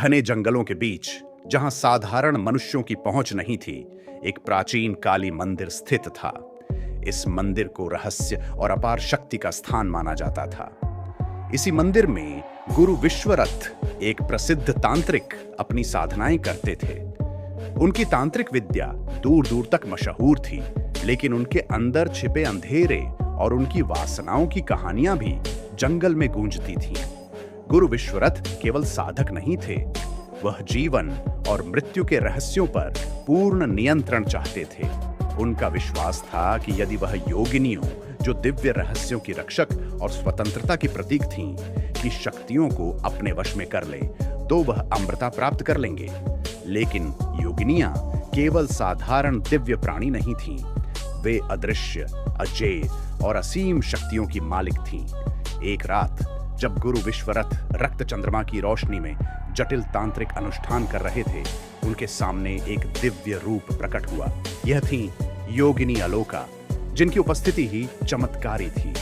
घने जंगलों के बीच, जहां साधारण मनुष्यों की पहुंच नहीं थी, एक प्राचीन काली मंदिर स्थित था। इस मंदिर को रहस्य और अपार शक्ति का स्थान माना जाता था। इसी मंदिर में गुरु विश्वरथ, एक प्रसिद्ध तांत्रिक, अपनी साधनाएं करते थे। उनकी तांत्रिक विद्या दूर दूर तक मशहूर थी, लेकिन उनके अंदर छिपे अंधेरे और उनकी वासनाओं की कहानियां भी जंगल में गूंजती थीं। गुरु विश्वरथ केवल साधक नहीं थे, वह जीवन और मृत्यु के रहस्यों पर पूर्ण नियंत्रण चाहते थे। उनका विश्वास था कि यदि वह योगिनियों, जो दिव्य रहस्यों की रक्षक और स्वतंत्रता की प्रतीक थीं, की शक्तियों को अपने वश में कर ले, तो वह अमृता प्राप्त कर लेंगे। लेकिन योगिनियां केवल साधारण दिव्य प्राणी नहीं थीं, वे अदृश्य, अजेय और असीम शक्तियों की मालिक थीं। एक रात जब गुरु विश्वरथ रक्त चंद्रमा की रोशनी में जटिल तांत्रिक अनुष्ठान कर रहे थे, उनके सामने एक दिव्य रूप प्रकट हुआ। यह थी योगिनी अलोका, जिनकी उपस्थिति ही चमत्कारी थी।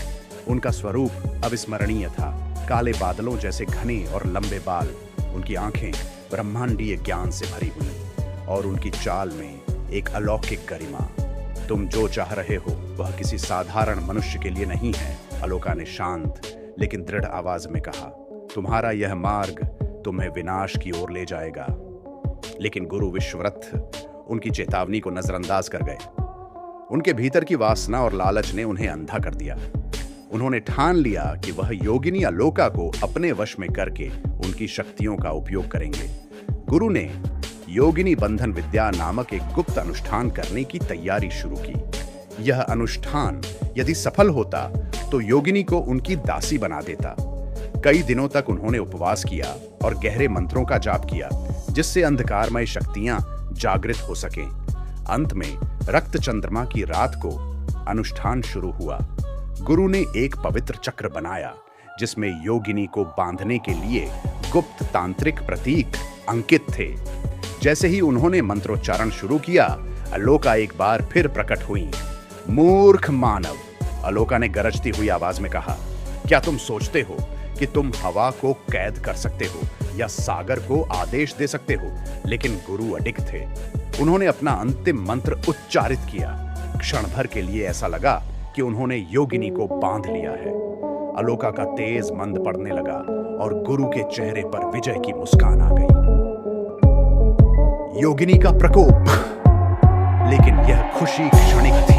उनका स्वरूप अविस्मरणीय था। काले बादलों जैसे घने और लंबे बाल, उनकी आंखें ब्रह्मांडीय ज्ञान से भरी हुई और उनकी चाल में एक अलौकिक गरिमा। तुम जो चाह रहे हो वह किसी साधारण मनुष्य के लिए नहीं है, अलोका ने शांत लेकिन दृढ़ आवाज में कहा। तुम्हारा यह मार्ग तुम्हें विनाश की ओर ले जाएगा। लेकिन गुरु विश्वरथ उनकी चेतावनी को नजरअंदाज कर गए। उनके भीतर की वासना और लालच ने उन्हें अंधा कर दिया। उन्होंने ठान लिया कि वह योगिनी अलोका को अपने वश में करके उनकी शक्तियों का उपयोग करेंगे। गुरु ने योगिनी बंधन विद्या नामक एक गुप्त अनुष्ठान करने की तैयारी शुरू की। यह अनुष्ठान यदि सफल होता तो योगिनी को उनकी दासी बना देता। कई दिनों तक उन्होंने उपवास किया और गहरे मंत्रों का जाप किया, जिससे अंधकारमय शक्तियां जागृत हो सकें। अंत में रक्त चंद्रमा की रात को अनुष्ठान शुरू हुआ। गुरु ने एक पवित्र चक्र बनाया, जिसमें योगिनी को बांधने के लिए गुप्त तांत्रिक प्रतीक अंकित थे। जैसे ही उन्होंने मंत्रोच्चारण शुरू किया, अलोका एक बार फिर प्रकट हुई। मूर्ख मानव, अलोका ने गरजती हुई आवाज में कहा, क्या तुम सोचते हो कि तुम हवा को कैद कर सकते हो या सागर को आदेश दे सकते हो? लेकिन गुरु अडिग थे। उन्होंने अपना अंतिम मंत्र उच्चारित किया। क्षण भर के लिए ऐसा लगा कि उन्होंने योगिनी को बांध लिया है। अलोका का तेज मंद पड़ने लगा और गुरु के चेहरे पर विजय की मुस्कान आ गई। योगिनी का प्रकोप, लेकिन यह खुशी क्षणिक थी।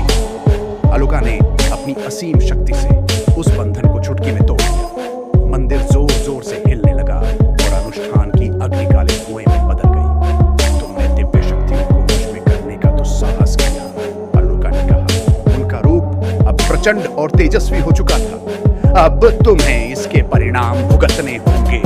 अलोका ने अपनी असीम शक्ति से उस बंधन को चुटकी में तोड़ दिया। मंदिर जोर जोर से हिलने लगा और अनुष्ठान की अग्निकाले कुएं में बदल गई। तुमने दिव्य शक्तियों को वश में करने का तो साहस किया, अलोका ने कहा। उनका रूप अब प्रचंड और तेजस्वी हो चुका था। अब तुम्हें इसके परिणाम भुगतने होंगे।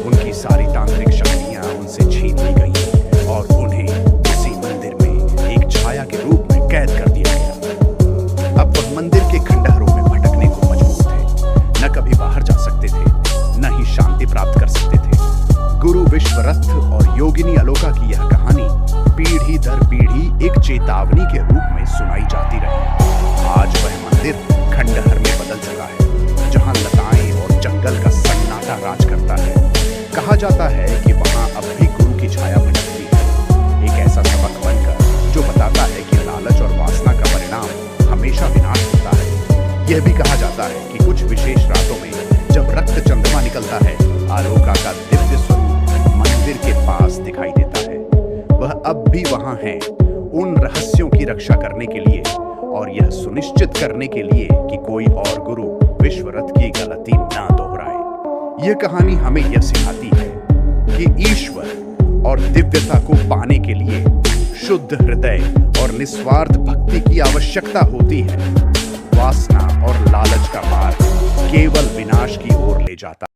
उनकी सारी तांत्रिक शक्तियां उनसे छीन ली गई और उन्हें इसी मंदिर में एक छाया के रूप में कैद कर दिया गया। अब वह मंदिर के खंडहरों में भटकने को मजबूर थे। न कभी बाहर जा सकते थे, न ही शांति प्राप्त कर सकते थे। गुरु विश्वरथ और योगिनी अलोका की यह कहानी पीढ़ी दर पीढ़ी एक चेतावनी के रूप में सुनाई जाती रही। आज वह मंदिर खंडहर में बदल चुका है, जहां लताएं और जंगल का सन्नाटा राज करता है। कहा जाता है कि वहां अब भी गुरु की छाया भटकती है, एक ऐसा सबक बनकर जो बताता है कि लालच और वासना का परिणाम हमेशा विनाश होता है। यह भी कहा जाता है कि कुछ विशेष रातों में जब रक्त चंद्रमा निकलता है, अलोका का दिव्य स्वरूप मंदिर के पास दिखाई देता है। वह अब भी वहां है, उन रहस्यों की रक्षा करने के लिए और यह सुनिश्चित करने के लिए कि कोई और गुरु विश्वरथ की गलती ना दोहराए। यह कहानी हमें यह सिखाती है कि ईश्वर और दिव्यता को पाने के लिए शुद्ध हृदय और निस्वार्थ भक्ति की आवश्यकता होती है। वासना और लालच का मार्ग केवल विनाश की ओर ले जाता है।